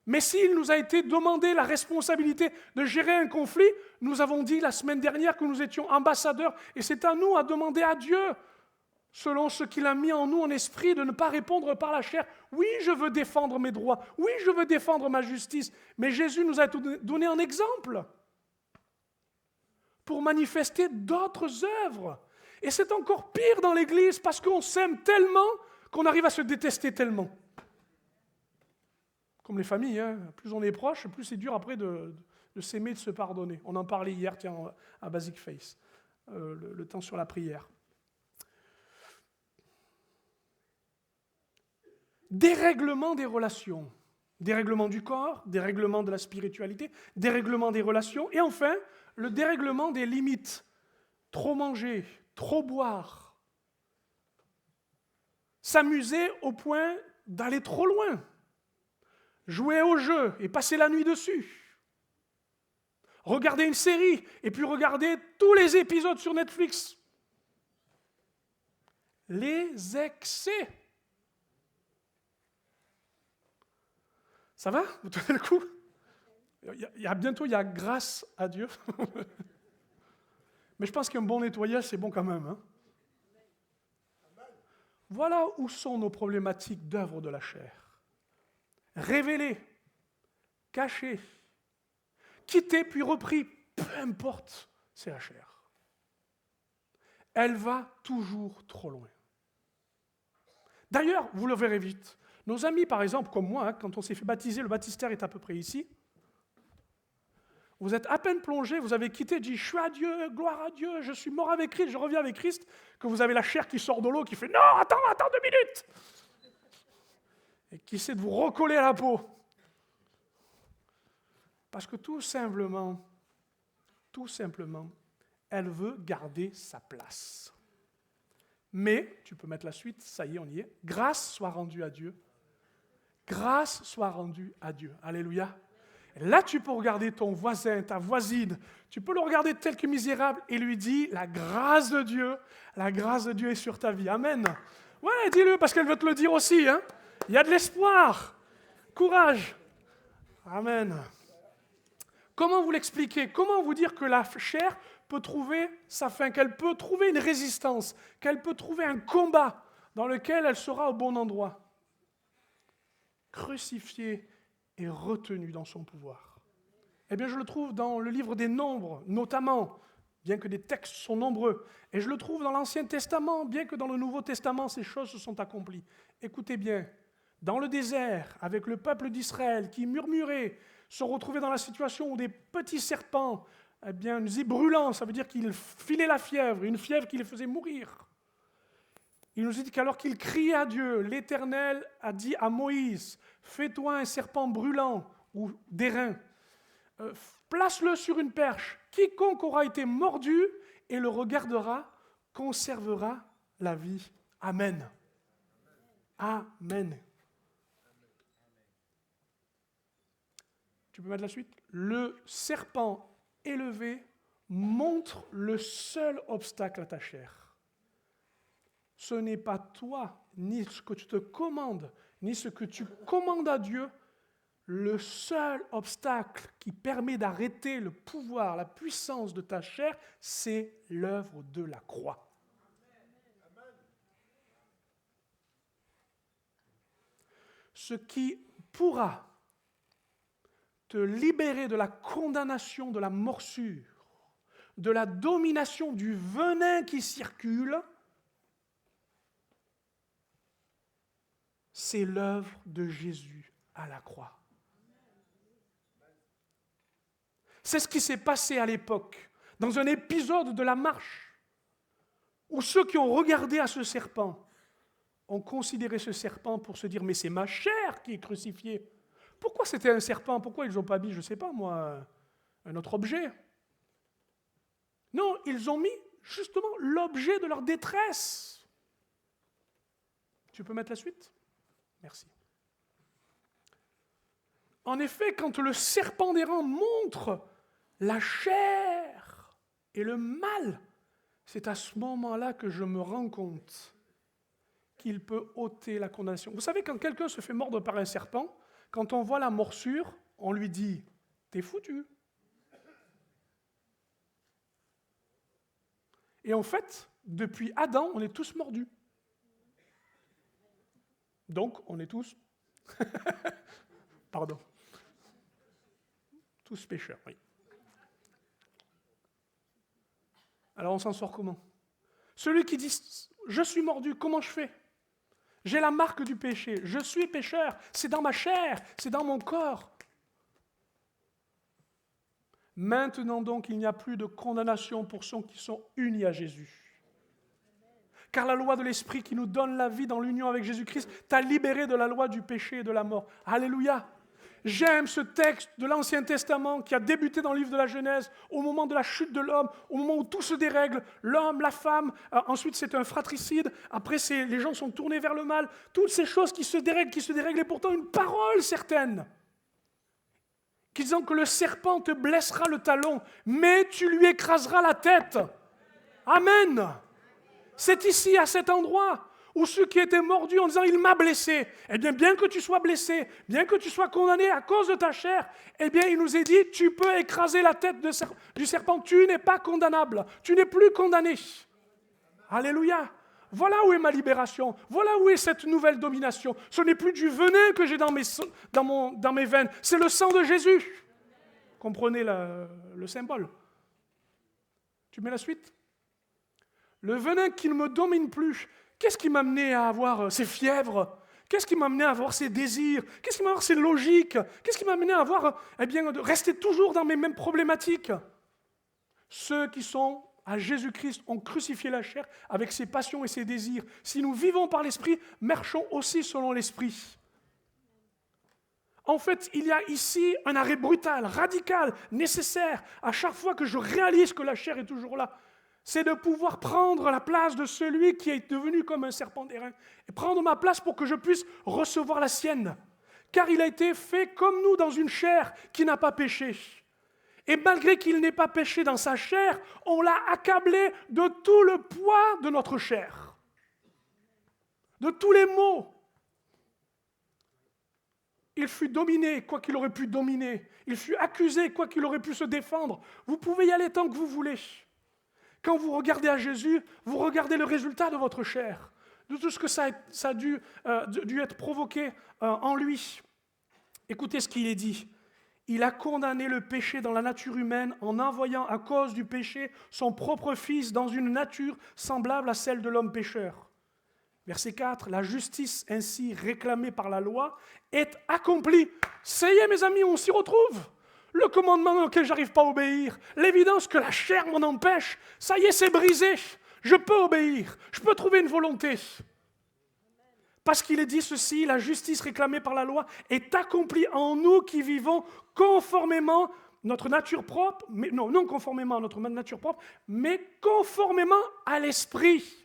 Mais s'il nous a été demandé la responsabilité de gérer un conflit, nous avons dit la semaine dernière que nous étions ambassadeurs et c'est à nous à demander à Dieu, selon ce qu'il a mis en nous en esprit, de ne pas répondre par la chair. Oui, je veux défendre mes droits. Oui, je veux défendre ma justice. Mais Jésus nous a donné un exemple pour manifester d'autres œuvres. Et c'est encore pire dans l'Église parce qu'on s'aime tellement qu'on arrive à se détester tellement. Comme les familles, hein. Plus on est proche, plus c'est dur après de s'aimer, de se pardonner. On en parlait hier, tiens, à Basic Face, le temps sur la prière. Dérèglement des relations, dérèglement du corps, dérèglement de la spiritualité, dérèglement des relations, et enfin, le dérèglement des limites. Trop manger, trop boire, s'amuser au point d'aller trop loin. Jouer au jeu et passer la nuit dessus. Regarder une série et puis regarder tous les épisodes sur Netflix. Les excès. Ça va? Vous tenez le coup? Bientôt, il y a grâce à Dieu. Mais je pense qu'un bon nettoyage, c'est bon quand même. Hein? Voilà où sont nos problématiques d'œuvre de la chair. Révélé, caché, quitté puis repris, peu importe, c'est la chair. Elle va toujours trop loin. D'ailleurs, vous le verrez vite, nos amis par exemple, comme moi, hein, quand on s'est fait baptiser, le baptistère est à peu près ici, vous êtes à peine plongé, vous avez quitté, dit « je suis à Dieu, gloire à Dieu, je suis mort avec Christ, je reviens avec Christ », que vous avez la chair qui sort de l'eau, qui fait « non, attends 2 minutes !» et qui essaie de vous recoller à la peau. Parce que tout simplement, elle veut garder sa place. Mais, tu peux mettre la suite, ça y est, on y est. Grâce soit rendue à Dieu. Grâce soit rendue à Dieu. Alléluia. Et là, tu peux regarder ton voisin, ta voisine, tu peux le regarder tel que misérable et lui dire, la grâce de Dieu est sur ta vie. Amen. Ouais, dis-le, parce qu'elle veut te le dire aussi, hein. Il y a de l'espoir. Courage. Amen. Comment vous l'expliquer? Comment vous dire que la chair peut trouver sa fin, qu'elle peut trouver une résistance, qu'elle peut trouver un combat dans lequel elle sera au bon endroit? Crucifiée et retenue dans son pouvoir. Eh bien, je le trouve dans le livre des Nombres, notamment, bien que des textes sont nombreux. Et je le trouve dans l'Ancien Testament, bien que dans le Nouveau Testament, ces choses se sont accomplies. Écoutez bien. Dans le désert, avec le peuple d'Israël qui murmurait, se retrouvait dans la situation où des petits serpents, eh bien, nous y brûlants, ça veut dire qu'ils filaient la fièvre, une fièvre qui les faisait mourir. Il nous dit qu'alors qu'ils criaient à Dieu, l'Éternel a dit à Moïse, fais-toi un serpent brûlant ou d'airain, place-le sur une perche, quiconque aura été mordu et le regardera, conservera la vie. Amen. Amen. Tu peux mettre la suite? Le serpent élevé montre le seul obstacle à ta chair. Ce n'est pas toi, ni ce que tu te commandes, ni ce que tu commandes à Dieu. Le seul obstacle qui permet d'arrêter le pouvoir, la puissance de ta chair, c'est l'œuvre de la croix. Ce qui pourra te libérer de la condamnation, de la morsure, de la domination du venin qui circule, c'est l'œuvre de Jésus à la croix. C'est ce qui s'est passé à l'époque, dans un épisode de la marche, où ceux qui ont regardé à ce serpent ont considéré ce serpent pour se dire « mais c'est ma chair qui est crucifiée ». Pourquoi c'était un serpent? Pourquoi ils n'ont pas mis, je ne sais pas moi, un autre objet? Non, ils ont mis justement l'objet de leur détresse. Tu peux mettre la suite? Merci. En effet, quand le serpent d'airain montre la chair et le mal, c'est à ce moment-là que je me rends compte qu'il peut ôter la condamnation. Vous savez, quand quelqu'un se fait mordre par un serpent, quand on voit la morsure, on lui dit « t'es foutu ». Et en fait, depuis Adam, on est tous mordus. Donc, on est tous... Pardon. Tous pécheurs, oui. Alors, on s'en sort comment? Celui qui dit « je suis mordu, comment je fais? J'ai la marque du péché, je suis pécheur, c'est dans ma chair, c'est dans mon corps. » Maintenant donc, il n'y a plus de condamnation pour ceux qui sont unis à Jésus. Car la loi de l'Esprit qui nous donne la vie dans l'union avec Jésus-Christ t'a libéré de la loi du péché et de la mort. Alléluia! J'aime ce texte de l'Ancien Testament qui a débuté dans le livre de la Genèse, au moment de la chute de l'homme, au moment où tout se dérègle, l'homme, la femme, ensuite c'est un fratricide, après les gens sont tournés vers le mal, toutes ces choses qui se dérèglent, et pourtant une parole certaine, qui disant que le serpent te blessera le talon, mais tu lui écraseras la tête. Amen. C'est ici, à cet endroit, où ceux qui étaient mordus en disant « il m'a blessé », eh bien que tu sois blessé, bien que tu sois condamné à cause de ta chair, eh bien il nous est dit « tu peux écraser la tête du serpent, tu n'es pas condamnable, tu n'es plus condamné ». Alléluia. Voilà où est ma libération, voilà où est cette nouvelle domination. Ce n'est plus du venin que j'ai dans mes veines, c'est le sang de Jésus. Comprenez le symbole. Tu mets la suite? Le venin qui ne me domine plus. Qu'est-ce qui m'a amené à avoir ces fièvres? Qu'est-ce qui m'a amené à avoir ces désirs? Qu'est-ce qui m'a amené à avoir ces logiques? Qu'est-ce qui m'a amené à avoir, de rester toujours dans mes mêmes problématiques? Ceux qui sont à Jésus-Christ ont crucifié la chair avec ses passions et ses désirs. Si nous vivons par l'Esprit, marchons aussi selon l'Esprit. En fait, il y a ici un arrêt brutal, radical, nécessaire, à chaque fois que je réalise que la chair est toujours là. C'est de pouvoir prendre la place de celui qui est devenu comme un serpent d'airain et prendre ma place pour que je puisse recevoir la sienne. Car il a été fait comme nous dans une chair qui n'a pas péché. Et malgré qu'il n'ait pas péché dans sa chair, on l'a accablé de tout le poids de notre chair, de tous les maux. Il fut dominé, quoi qu'il aurait pu dominer. Il fut accusé, quoi qu'il aurait pu se défendre. Vous pouvez y aller tant que vous voulez. Quand vous regardez à Jésus, vous regardez le résultat de votre chair, de tout ce que ça a dû être provoqué en lui. Écoutez ce qu'il est dit. Il a condamné le péché dans la nature humaine en envoyant à cause du péché son propre Fils dans une nature semblable à celle de l'homme pécheur. Verset 4, la justice ainsi réclamée par la loi est accomplie. Ça y est mes amis, on s'y retrouve. Le commandement auquel je n'arrive pas à obéir, l'évidence que la chair m'en empêche, ça y est, c'est brisé. Je peux obéir, je peux trouver une volonté. Parce qu'il est dit ceci, la justice réclamée par la loi est accomplie en nous qui vivons conformément notre nature propre, mais non conformément à notre nature propre, mais conformément à l'esprit.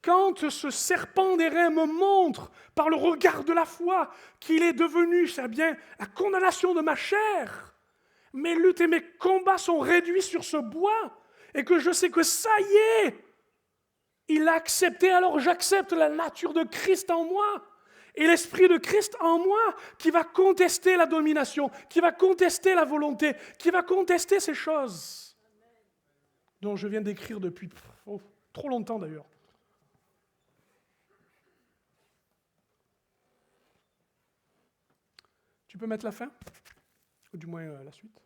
Quand ce serpent d'airain me montre, par le regard de la foi, qu'il est devenu, c'est bien, la condamnation de ma chair, mes luttes et mes combats sont réduits sur ce bois, et que je sais que ça y est, il l'a accepté, alors j'accepte la nature de Christ en moi, et l'esprit de Christ en moi, qui va contester la domination, qui va contester la volonté, qui va contester ces choses, dont je viens d'écrire depuis trop longtemps d'ailleurs. Tu peux mettre la fin? Ou du moins la suite.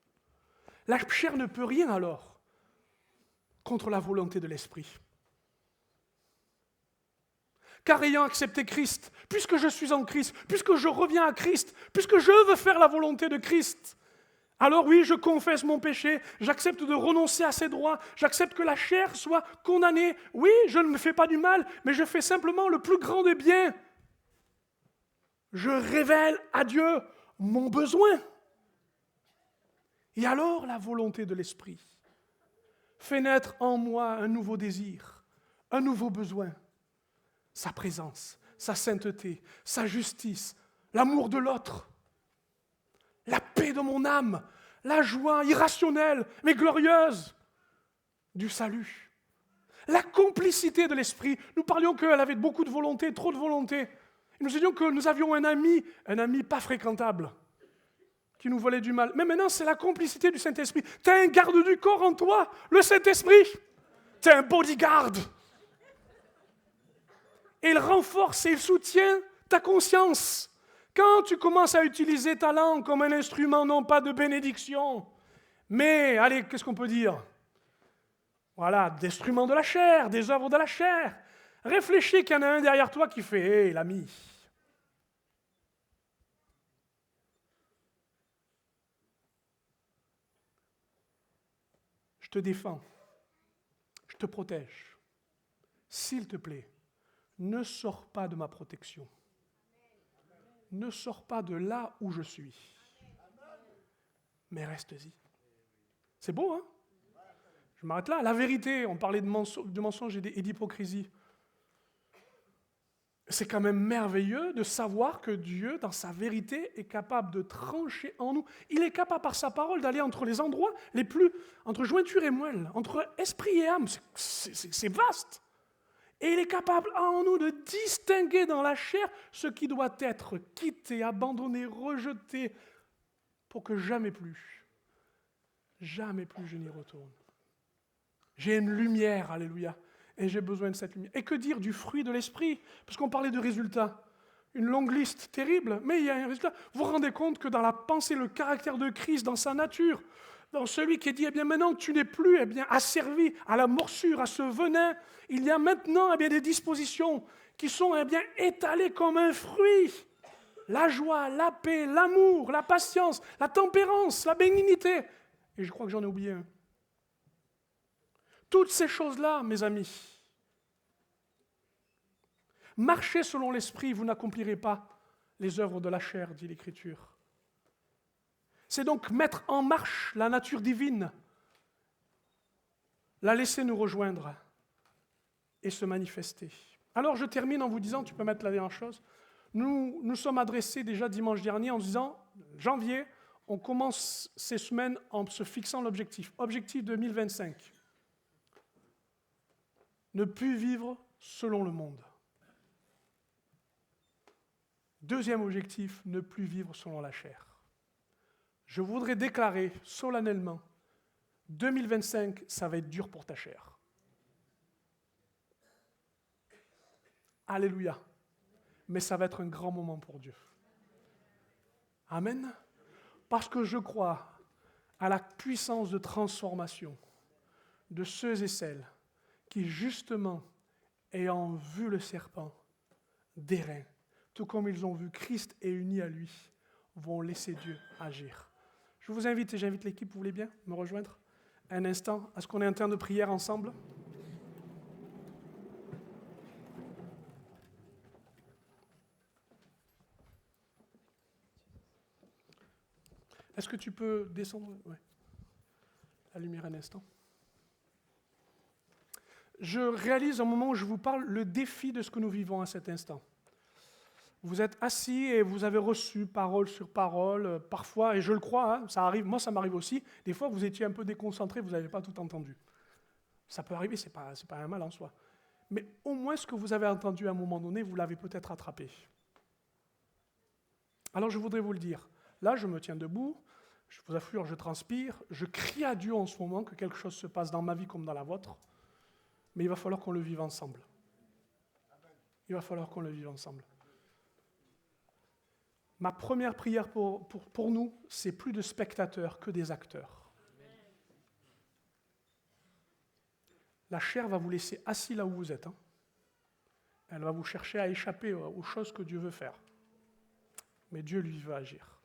La chair ne peut rien alors contre la volonté de l'esprit. Car ayant accepté Christ, puisque je suis en Christ, puisque je reviens à Christ, puisque je veux faire la volonté de Christ, Alors oui, je confesse mon péché, j'accepte de renoncer à ses droits, j'accepte que la chair soit condamnée. Oui, je ne me fais pas du mal, mais je fais simplement le plus grand des biens. Je révèle à Dieu mon besoin. Et alors la volonté de l'Esprit fait naître en moi un nouveau désir, un nouveau besoin. Sa présence, sa sainteté, sa justice, l'amour de l'autre, la paix de mon âme, la joie irrationnelle mais glorieuse du salut, la complicité de l'Esprit. Nous parlions qu'elle avait beaucoup de volonté, trop de volonté. Et nous disions que nous avions un ami pas fréquentable, qui nous volait du mal. Mais maintenant, c'est la complicité du Saint-Esprit. Tu as un garde du corps en toi, le Saint-Esprit. Tu es un bodyguard. Et il renforce et il soutient ta conscience. Quand tu commences à utiliser ta langue comme un instrument, non pas de bénédiction, mais, allez, qu'est-ce qu'on peut dire? Voilà, d'instruments de la chair, des œuvres de la chair. Réfléchis qu'il y en a un derrière toi qui fait « Hé, l'ami ». Je te défends, je te protège. S'il te plaît, ne sors pas de ma protection. Ne sors pas de là où je suis. Mais reste-y. C'est beau, hein? Je m'arrête là. La vérité, on parlait de mensonge et d'hypocrisie. C'est quand même merveilleux de savoir que Dieu, dans sa vérité, est capable de trancher en nous. Il est capable, par sa parole, d'aller entre les endroits les plus... entre jointure et moelle, entre esprit et âme. C'est vaste. Et il est capable en nous de distinguer dans la chair ce qui doit être quitté, abandonné, rejeté, pour que jamais plus je n'y retourne. J'ai une lumière, alléluia, et j'ai besoin de cette lumière. Et que dire du fruit de l'esprit? Parce qu'on parlait de résultats. Une longue liste terrible, mais il y a un résultat. Vous vous rendez compte que dans la pensée, le caractère de Christ, dans sa nature, dans celui qui dit, eh bien maintenant tu n'es plus asservi à la morsure, à ce venin, il y a maintenant des dispositions qui sont étalées comme un fruit. La joie, la paix, l'amour, la patience, la tempérance, la bénignité. Et je crois que j'en ai oublié un. Toutes ces choses-là, mes amis, marchez selon l'esprit, vous n'accomplirez pas les œuvres de la chair, dit l'Écriture. C'est donc mettre en marche la nature divine, la laisser nous rejoindre et se manifester. Alors je termine en vous disant, tu peux mettre la dernière chose, nous sommes adressés déjà dimanche dernier en disant, janvier, on commence ces semaines en se fixant l'objectif. Objectif 2025. Ne plus vivre selon le monde. Deuxième objectif, ne plus vivre selon la chair. Je voudrais déclarer solennellement, 2025, ça va être dur pour ta chair. Alléluia. Mais ça va être un grand moment pour Dieu. Amen. Parce que je crois à la puissance de transformation de ceux et celles qui, justement, ayant vu le serpent d'airain, tout comme ils ont vu Christ et unis à lui, vont laisser Dieu agir. Je vous invite, et j'invite l'équipe, vous voulez bien me rejoindre un instant, à ce qu'on ait un temps de prière ensemble. Est-ce que tu peux descendre la lumière un instant? Je réalise au moment où je vous parle le défi de ce que nous vivons à cet instant. Vous êtes assis et vous avez reçu parole sur parole, parfois, et je le crois, hein, ça arrive, moi ça m'arrive aussi, des fois vous étiez un peu déconcentré, vous n'avez pas tout entendu. Ça peut arriver, c'est pas un mal en soi. Mais au moins ce que vous avez entendu à un moment donné, vous l'avez peut-être attrapé. Alors je voudrais vous le dire. Là, je me tiens debout, je vous assure, je transpire, je crie à Dieu en ce moment que quelque chose se passe dans ma vie comme dans la vôtre, mais il va falloir qu'on le vive ensemble. Il va falloir qu'on le vive ensemble. Ma première prière pour nous, c'est plus de spectateurs que des acteurs. La chair va vous laisser assis là où vous êtes. Elle va vous chercher à échapper aux choses que Dieu veut faire. Mais Dieu, lui, veut agir.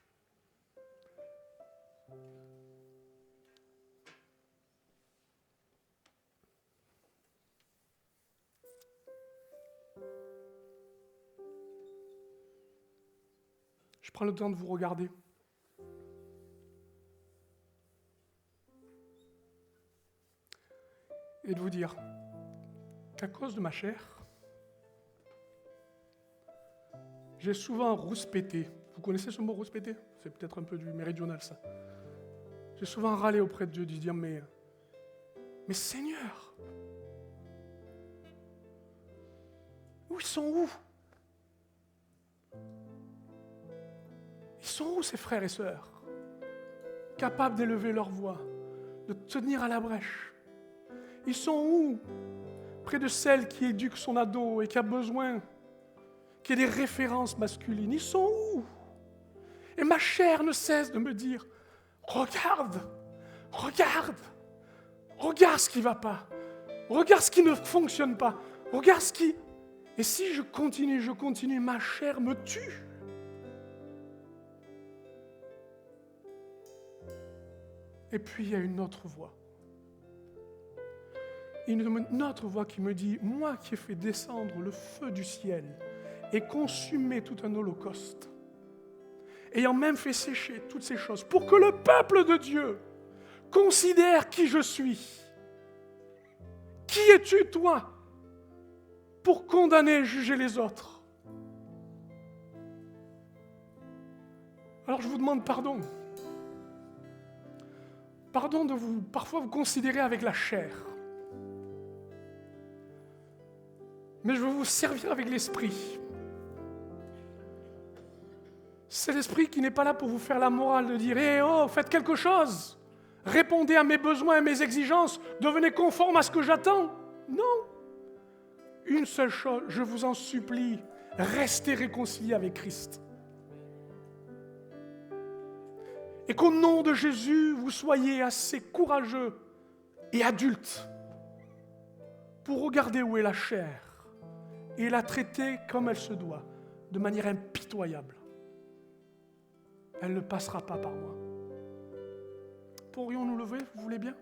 Je prends le temps de vous regarder. Et de vous dire qu'à cause de ma chair, j'ai souvent rouspété. Vous connaissez ce mot rouspété? C'est peut-être un peu du méridional, ça. J'ai souvent râlé auprès de Dieu, de dire, mais Seigneur, où ils sont où? Ils sont où ces frères et sœurs, capables d'élever leur voix, de tenir à la brèche? Ils sont où près de celle qui éduque son ado et qui a besoin qu'il y ait des références masculines? Ils sont où? Et ma chair ne cesse de me dire, regarde ce qui ne va pas, regarde ce qui ne fonctionne pas, regarde ce qui... Et si je continue, ma chair me tue. Et puis il y a une autre voix. Une autre voix qui me dit, moi qui ai fait descendre le feu du ciel et consumé tout un holocauste, ayant même fait sécher toutes ces choses, pour que le peuple de Dieu considère qui je suis. Qui es-tu, toi, pour condamner et juger les autres? Alors je vous demande pardon. Pardon de vous, parfois vous considérer avec la chair. Mais je veux vous servir avec l'esprit. C'est l'esprit qui n'est pas là pour vous faire la morale, de dire « Eh oh, faites quelque chose, répondez à mes besoins, à mes exigences, devenez conforme à ce que j'attends. » Non. Une seule chose, je vous en supplie, restez réconciliés avec Christ. Et qu'au nom de Jésus, vous soyez assez courageux et adultes pour regarder où est la chair et la traiter comme elle se doit, de manière impitoyable. Elle ne passera pas par moi. Pourrions nous lever, vous voulez bien?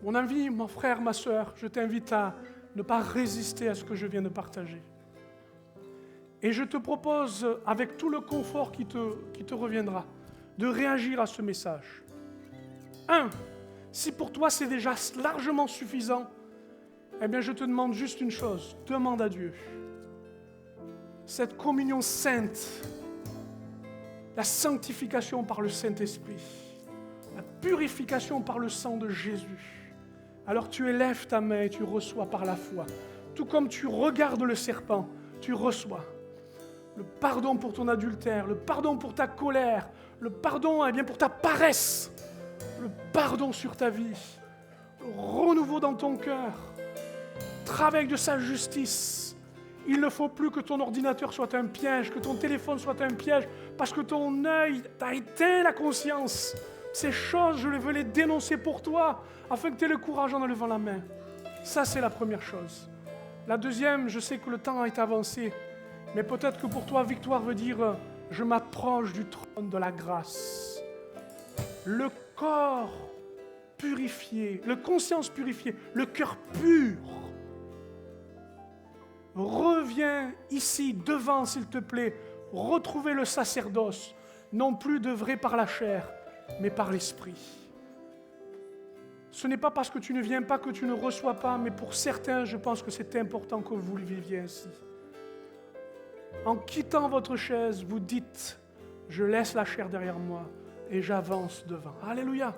Mon ami, mon frère, ma sœur, je t'invite à ne pas résister à ce que je viens de partager. Et je te propose, avec tout le confort qui te reviendra, de réagir à ce message. 1. Si pour toi c'est déjà largement suffisant, eh bien je te demande juste une chose, demande à Dieu. Cette communion sainte, la sanctification par le Saint-Esprit, la purification par le sang de Jésus. Alors tu élèves ta main et tu reçois par la foi. Tout comme tu regardes le serpent, tu reçois le pardon pour ton adultère, le pardon pour ta colère, le pardon pour ta paresse, le pardon sur ta vie, le renouveau dans ton cœur, travail de sa justice. Il ne faut plus que ton ordinateur soit un piège, que ton téléphone soit un piège, parce que ton œil t'a éteint la conscience. Ces choses, je veux les dénoncer pour toi, afin que tu aies le courage en levant la main. Ça, c'est la première chose. La deuxième, je sais que le temps est avancé, mais peut-être que pour toi, victoire veut dire « je m'approche du trône de la grâce ». Le corps purifié, la conscience purifiée, le cœur pur. Reviens ici, devant, s'il te plaît, retrouver le sacerdoce, non plus d'œuvrer par la chair, mais par l'esprit. Ce n'est pas parce que tu ne viens pas que tu ne reçois pas, mais pour certains, je pense que c'est important que vous le viviez ainsi. En quittant votre chaise, vous dites, je laisse la chair derrière moi et j'avance devant. Alléluia,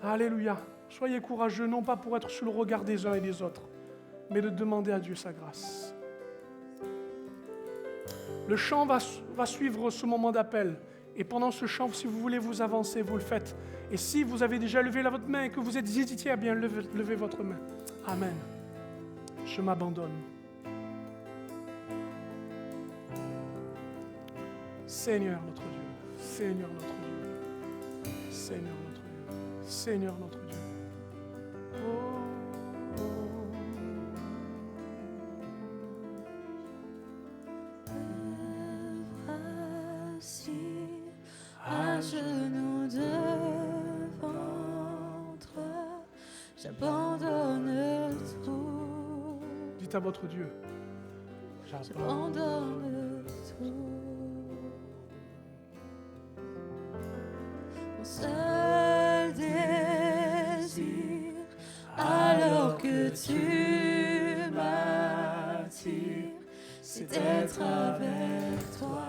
alléluia. Soyez courageux, non pas pour être sous le regard des uns et des autres, mais de demander à Dieu sa grâce. Le chant va suivre ce moment d'appel. Et pendant ce chant, si vous voulez vous avancer, vous le faites. Et si vous avez déjà levé votre main et que vous êtes hésité, eh bien levez votre main. Amen. Je m'abandonne. Seigneur notre Dieu, Seigneur notre Dieu, Seigneur notre Dieu, Seigneur notre Dieu. À genoux devant toi, j'abandonne tout. Dites à votre Dieu, j'abandonne tout. Mon seul désir, alors que tu m'attires, c'est d'être avec toi.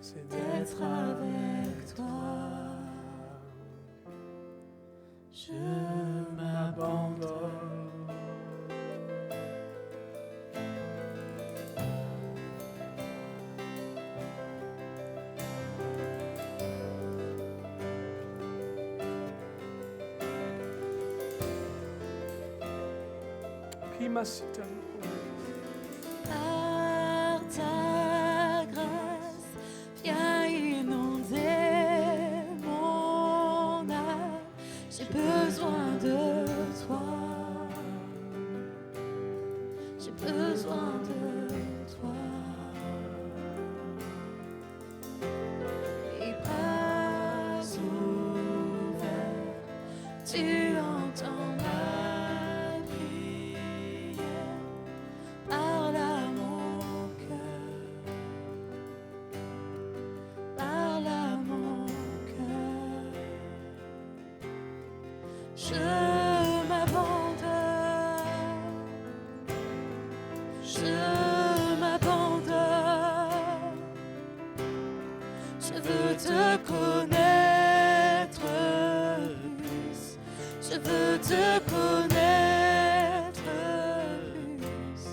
C'est d'être avec toi. Je m'abandonne. Par ta grâce, viens inonder mon âme. J'ai besoin de toi. J'ai besoin de toi. Les bras ouverts, tu entends ma prière. Parle à mon cœur. Parle à mon cœur. Je m'abandonne. Je m'abandonne. Je veux te connaître plus. Je veux te connaître plus.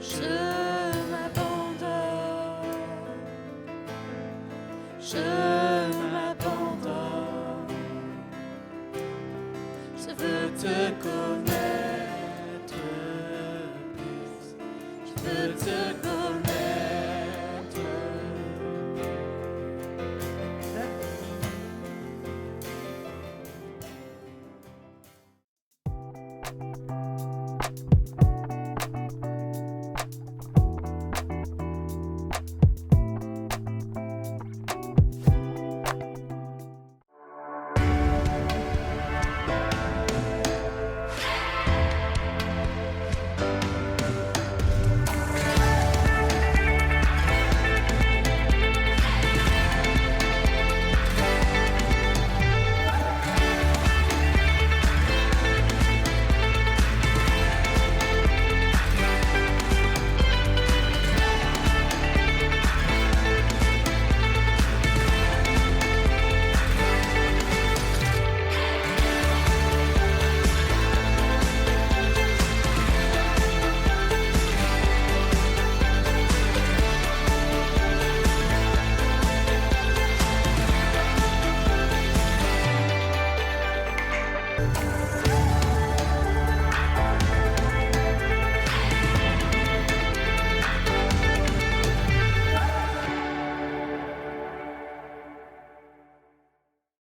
Je m'abandonne. Je m'abandonne. Je veux te connaître plus. Je veux te connaître.